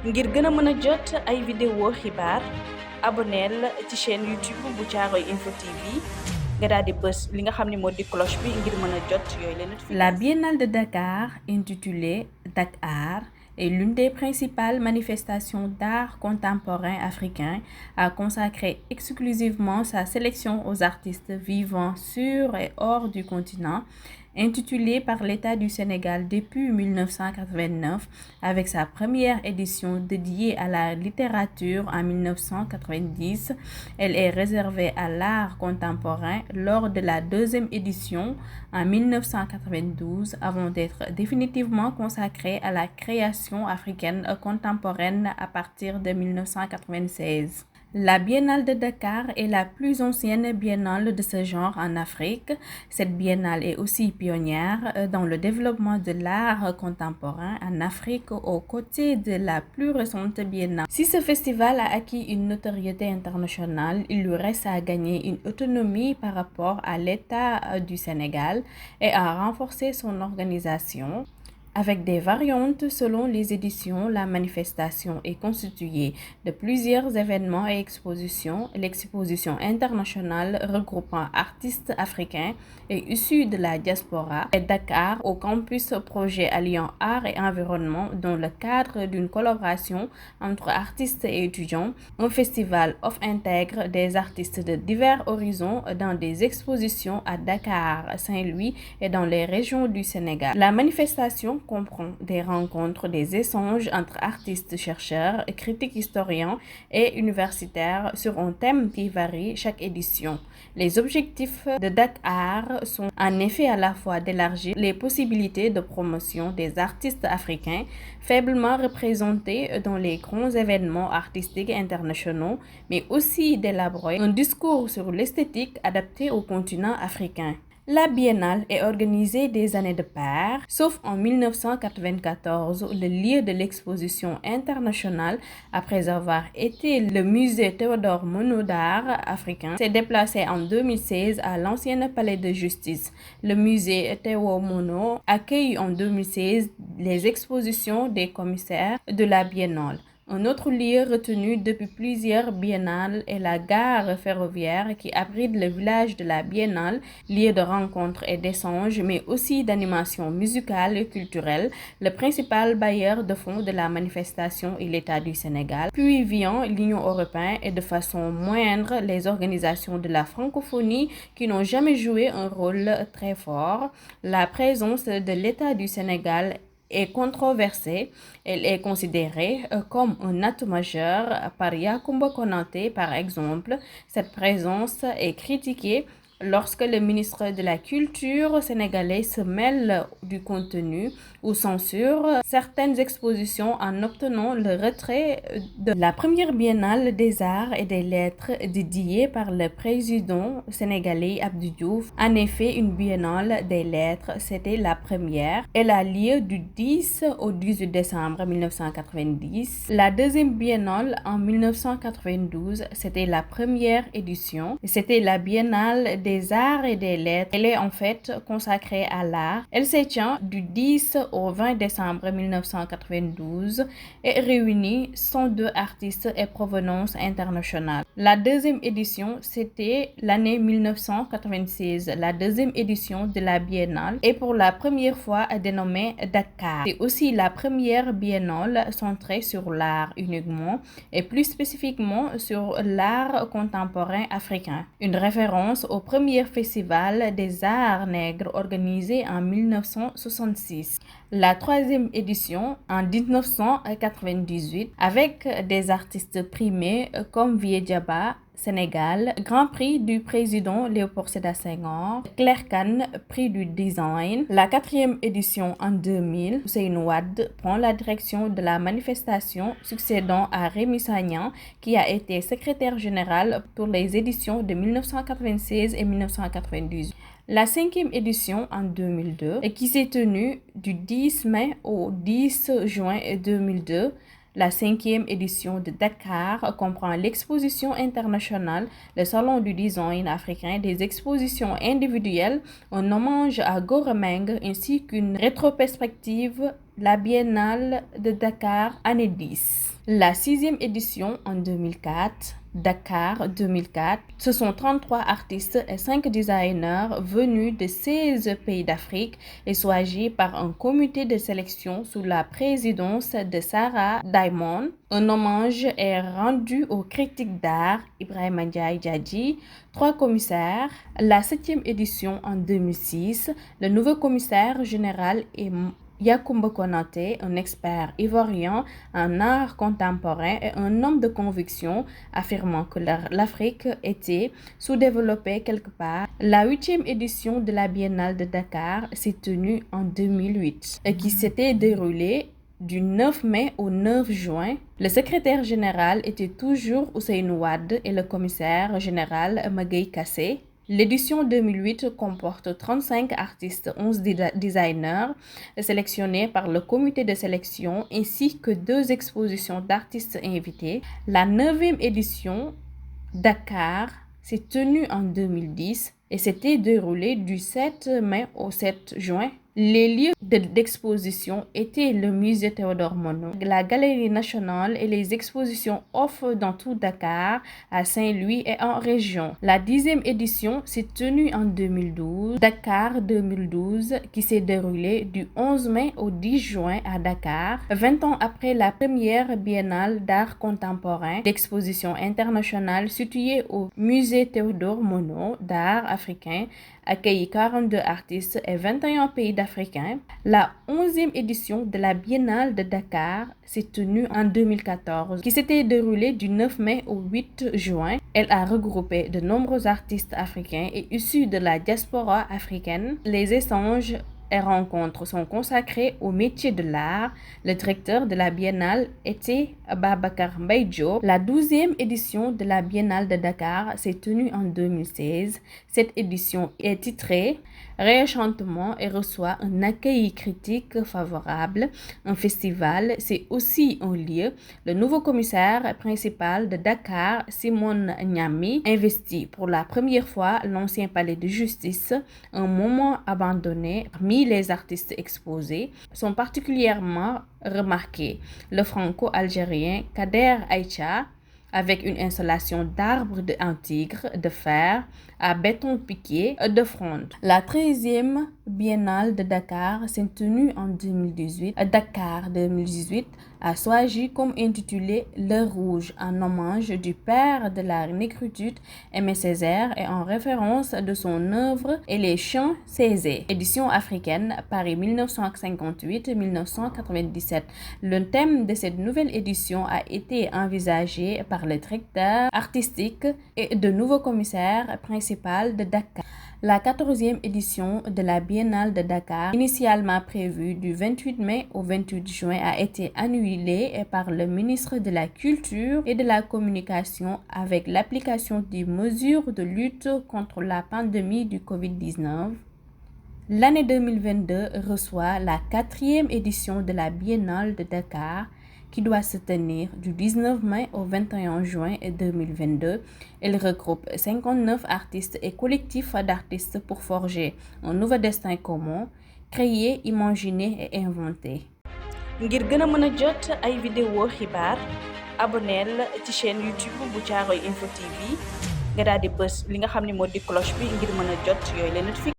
ngir gën a mën a jot ay vidéo xibaar aboneel ci chaîne YouTube bu Caaroy info TV nga daal di bës li nga xam ne moo di cloche bi ngir mën a jot yooyu la notification. La Biennale de Dakar, intitulée Dakar, est l'une des principales manifestations d'art contemporain africain à consacrer exclusivement sa sélection aux artistes vivant sur et hors du continent. Intitulée par l'État du Sénégal depuis 1989, avec sa première édition dédiée à la littérature en 1990, elle est réservée à l'art contemporain lors de la deuxième édition en 1992, avant d'être définitivement consacrée à la création africaine contemporaine à partir de 1996. La Biennale de Dakar est la plus ancienne biennale de ce genre en Afrique. Cette biennale est aussi pionnière dans le développement de l'art contemporain en Afrique aux côtés de la plus récente biennale. Si ce festival a acquis une notoriété internationale, il lui reste à gagner une autonomie par rapport à l'État du Sénégal et à renforcer son organisation. Avec des variantes selon les éditions, la manifestation est constituée de plusieurs événements et expositions. L'exposition internationale regroupant artistes africains et issus de la diaspora et Dakar au campus projet alliant art et environnement dans le cadre d'une collaboration entre artistes et étudiants. Un festival intègre des artistes de divers horizons dans des expositions à Dakar, Saint-Louis et dans les régions du Sénégal. La manifestation comprend des rencontres, des échanges entre artistes, chercheurs, critiques, historiens et universitaires sur un thème qui varie chaque édition. Les objectifs de Dakar sont en effet à la fois d'élargir les possibilités de promotion des artistes africains faiblement représentés dans les grands événements artistiques internationaux, mais aussi d'élaborer un discours sur l'esthétique adapté au continent africain. La biennale est organisée des années de pair, sauf en 1994, le lieu de l'exposition internationale, après avoir été le musée Théodore Monod d'art africain, s'est déplacé en 2016 à l'ancien palais de justice. Le musée Théo Monod accueille en 2016 les expositions des commissaires de la biennale. Un autre lieu retenu depuis plusieurs biennales est la gare ferroviaire qui abrite le village de la biennale, lieu de rencontres et d'échanges, mais aussi d'animation musicale et culturelle. Le principal bailleur de fonds de la manifestation est l'État du Sénégal, puis vient l'Union européenne et de façon moindre les organisations de la francophonie qui n'ont jamais joué un rôle très fort. La présence de l'État du Sénégal est controversée. Elle est considérée comme un atout majeur par Yacoumba Konaté, par exemple. Cette présence est critiquée lorsque le ministre de la Culture sénégalais se mêle du contenu ou censure certaines expositions en obtenant le retrait de la première biennale des arts et des lettres dédiée par le président sénégalais Abdou Diouf. En effet, une biennale des lettres, c'était la première. Elle a lieu du 10 au 18 décembre 1990. La deuxième biennale en 1992, c'était la première édition. C'était la biennale des arts et des lettres. Elle est en fait consacrée à l'art. Elle se tient du 10 au 20 décembre 1992 et réunit 102 artistes et provenance internationale. La deuxième édition, c'était l'année 1996. La deuxième édition de la biennale est pour la première fois dénommée Dakar. C'est aussi la première biennale centrée sur l'art uniquement et plus spécifiquement sur l'art contemporain africain. Une référence au premier festival des arts nègres organisé en 1966. La troisième édition en 1998 avec des artistes primés comme Vieux Diaba, Sénégal, Grand Prix du président Léopold Sédar Senghor, Claire Kane, Prix du design. La quatrième édition en 2000, Hussein Ouad prend la direction de la manifestation, succédant à Rémi Sagnan, qui a été secrétaire général pour les éditions de 1996 et 1998. La cinquième édition en 2002, qui s'est tenue du 10 mai au 10 juin 2002, La 5e édition de Dakar comprend l'exposition internationale, le salon du design africain, des expositions individuelles, un hommage à Gora Meng ainsi qu'une rétrospective, la Biennale de Dakar année 10. La 6e édition en 2004, Dakar 2004, ce sont 33 artistes et 5 designers venus de 16 pays d'Afrique et choisis par un comité de sélection sous la présidence de Sarah Diamond. Un hommage est rendu au critique d'art Ibrahima Ndiaye Djadji, 3 commissaires. La 7e édition en 2006, le nouveau commissaire général est Yacoumba Konaté, un expert ivoirien en art contemporain et un homme de conviction, affirmant que l'Afrique était sous-développée quelque part. La 8e édition de la Biennale de Dakar s'est tenue en 2008 et qui s'était déroulée du 9 mai au 9 juin. Le secrétaire général était toujours Ousseynou Wade et le commissaire général Magaye Kassé. L'édition 2008 comporte 35 artistes, 11 designers sélectionnés par le comité de sélection ainsi que 2 expositions d'artistes invités. La 9e édition Dakar s'est tenue en 2010 et s'était déroulée du 7 mai au 7 juin. Les lieux d'exposition étaient le musée Théodore Monod, la Galerie nationale et les expositions off dans tout Dakar, à Saint-Louis et en région. La 10e édition s'est tenue en 2012, Dakar 2012, qui s'est déroulée du 11 mai au 10 juin à Dakar, 20 ans après la première biennale d'art contemporain d'exposition internationale située au musée Théodore Monod d'art africain, accueilli 42 artistes et 21 pays d'Africains. La 11e édition de la Biennale de Dakar s'est tenue en 2014, qui s'était déroulée du 9 mai au 8 juin. Elle a regroupé de nombreux artistes africains et issus de la diaspora africaine. Les échanges et rencontres sont consacrées au métier de l'art. Le directeur de la Biennale était Babacar Mbaye Diop. La 12e édition de la Biennale de Dakar s'est tenue en 2016. Cette édition est titrée Réenchantement et reçoit un accueil critique favorable. Un festival, c'est aussi un lieu. Le nouveau commissaire principal de Dakar, Simone Nyami, investit pour la première fois l'ancien palais de justice, un moment abandonné. Parmi les artistes exposés sont particulièrement remarqués le franco-algérien Kader Aïcha, avec une installation d'arbres en tigre de fer à béton piqué de fronde. La 13e Biennale de Dakar s'est tenue en 2018. Dakar 2018 a choisi comme intitulé Le Rouge en hommage du père de la négritude Aimé Césaire et en référence de son œuvre Et les Champs-Élysées. Édition africaine, Paris 1958-1997. Le thème de cette nouvelle édition a été envisagé par le directeur artistique et de nouveau commissaire principal de Dakar. La 14e édition de la Biennale de Dakar, initialement prévue du 28 mai au 28 juin, a été annulée par le ministre de la Culture et de la Communication avec l'application des mesures de lutte contre la pandémie du Covid-19. L'année 2022 reçoit la 4e édition de la Biennale de Dakar, qui doit se tenir du 19 mai au 21 juin 2022. Elle regroupe 59 artistes et collectifs d'artistes pour forger un nouveau destin commun, créer, imaginer et inventer. ngir gëna mëna jot ay vidéo xibaar abonneel ci chaîne YouTube bu Caaroy Info TV nga daal di bës li nga xam ne moo di cloche bi ngir mën a jot yooyu la notification